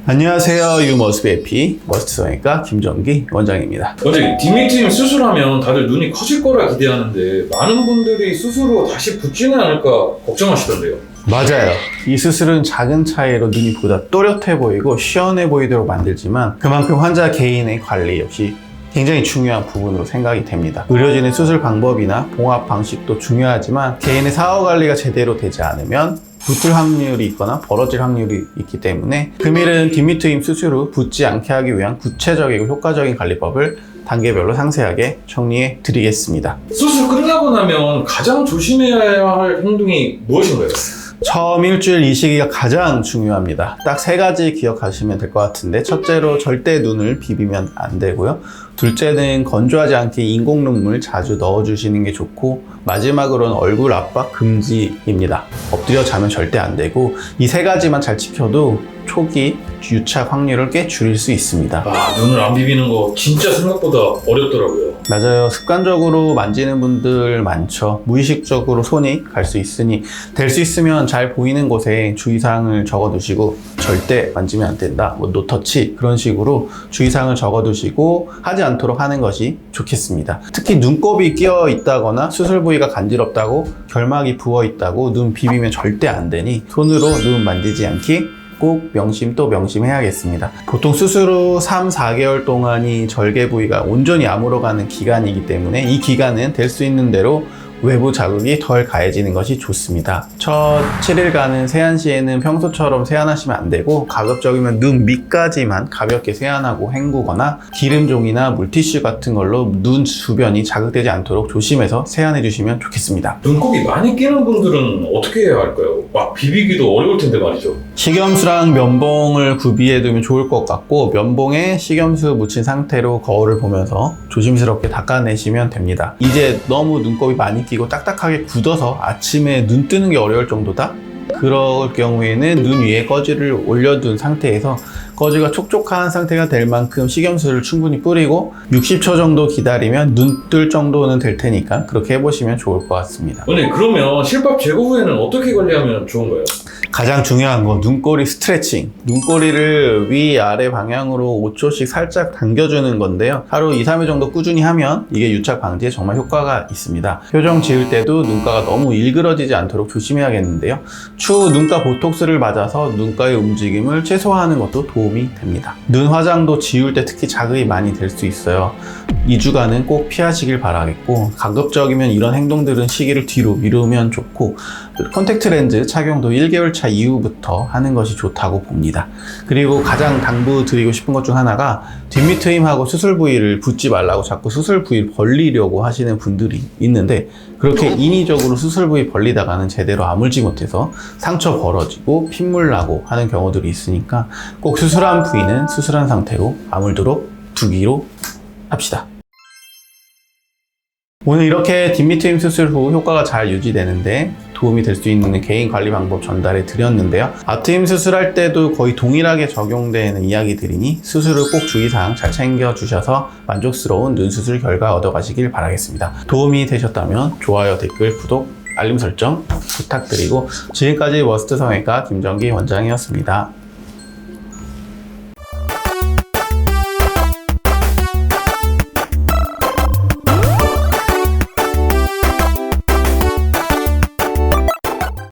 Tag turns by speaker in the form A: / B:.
A: 안녕하세요. 유머스비 에피 머스트 성형외과 김정기 원장입니다.
B: 원장님, 디미트림 수술하면 다들 눈이 커질 거라 기대하는데 많은 분들이 수술 후 다시 붓지는 않을까 걱정하시던데요.
A: 맞아요. 이 수술은 작은 차이로 눈이 보다 또렷해 보이고 시원해 보이도록 만들지만 그만큼 환자 개인의 관리 역시 굉장히 중요한 부분으로 생각이 됩니다. 의료진의 수술 방법이나 봉합 방식도 중요하지만 개인의 사후 관리가 제대로 되지 않으면 붙을 확률이 있거나 벌어질 확률이 있기 때문에 금일은 디미트림 수술 후 붓지 않게 하기 위한 구체적이고 효과적인 관리법을 단계별로 상세하게 정리해 드리겠습니다.
B: 수술 끝나고 나면 가장 조심해야 할 행동이 무엇인가요?
A: 처음 일주일 이 시기가 가장 중요합니다. 딱 세 가지 기억하시면 될 것 같은데, 첫째로 절대 눈을 비비면 안 되고요. 둘째는 건조하지 않게 인공 눈물 자주 넣어주시는 게 좋고, 마지막으로는 얼굴 압박 금지입니다. 엎드려 자면 절대 안 되고, 이 세 가지만 잘 지켜도 초기 유착 확률을 꽤 줄일 수 있습니다.
B: 눈을 안 비비는 거 진짜 생각보다 어렵더라고요.
A: 맞아요. 습관적으로 만지는 분들 많죠. 무의식적으로 손이 갈 수 있으니 될 수 있으면 잘 보이는 곳에 주의사항을 적어두시고 절대 만지면 안 된다, 노터치 그런 식으로 주의사항을 적어두시고 하지 않도록 하는 것이 좋겠습니다. 특히 눈곱이 끼어 있다거나 수술 부위가 간지럽다고 결막이 부어 있다고 눈 비비면 절대 안 되니 손으로 눈 만지지 않기 꼭 명심 또 명심해야겠습니다. 보통 수술 후 3, 4개월 동안이 절개 부위가 온전히 아물어가는 기간이기 때문에 이 기간은 될 수 있는 대로 외부 자극이 덜 가해지는 것이 좋습니다. 첫 7일간은 세안 시에는 평소처럼 세안하시면 안 되고 가급적이면 눈 밑까지만 가볍게 세안하고 헹구거나 기름종이나 물티슈 같은 걸로 눈 주변이 자극되지 않도록 조심해서 세안해 주시면 좋겠습니다.
B: 눈곱이 많이 끼는 분들은 어떻게 해야 할까요? 막 비비기도 어려울 텐데 말이죠.
A: 식염수랑 면봉을 구비해 두면 좋을 것 같고, 면봉에 식염수 묻힌 상태로 거울을 보면서 조심스럽게 닦아내시면 됩니다. 이제 너무 눈곱이 많이 끼고 딱딱하게 굳어서 아침에 눈 뜨는 게 어려울 정도다? 그럴 경우에는 눈 위에 꺼지를 올려둔 상태에서 꺼지가 촉촉한 상태가 될 만큼 식염수를 충분히 뿌리고 60초 정도 기다리면 눈 뜰 정도는 될 테니까 그렇게 해보시면 좋을 것 같습니다.
B: 그러면 실밥 제거 후에는 어떻게 관리하면 좋은가요?
A: 가장 중요한 건 눈꼬리 스트레칭. 눈꼬리를 위아래 방향으로 5초씩 살짝 당겨주는 건데요. 하루 2, 3일 정도 꾸준히 하면 이게 유착 방지에 정말 효과가 있습니다. 표정 지을 때도 눈가가 너무 일그러지지 않도록 조심해야겠는데요. 추후 눈가 보톡스를 맞아서 눈가의 움직임을 최소화하는 것도 도움이 됩니다. 눈 화장도 지울 때 특히 자극이 많이 될 수 있어요. 2주간은 꼭 피하시길 바라겠고, 가급적이면 이런 행동들은 시기를 뒤로 미루면 좋고, 콘택트 렌즈 착용도 1개월 차 이후부터 하는 것이 좋다고 봅니다. 그리고 가장 당부드리고 싶은 것 중 하나가 뒷미트림하고 수술 부위를 붓지 말라고 자꾸 수술 부위를 벌리려고 하시는 분들이 있는데, 그렇게 인위적으로 수술 부위 벌리다가는 제대로 아물지 못해서 상처 벌어지고 핏물 나고 하는 경우들이 있으니까 꼭 수술한 부위는 수술한 상태로 아물도록 두기로 합시다. 오늘 이렇게 뒷미트림 수술 후 효과가 잘 유지되는데 도움이 될 수 있는 개인 관리 방법 전달해 드렸는데요. 앞트임 수술할 때도 거의 동일하게 적용되는 이야기들이니 수술을 꼭 주의사항 잘 챙겨 주셔서 만족스러운 눈 수술 결과 얻어가시길 바라겠습니다. 도움이 되셨다면 좋아요, 댓글, 구독, 알림 설정 부탁드리고, 지금까지 머스트 성형외과 김정기 원장이었습니다.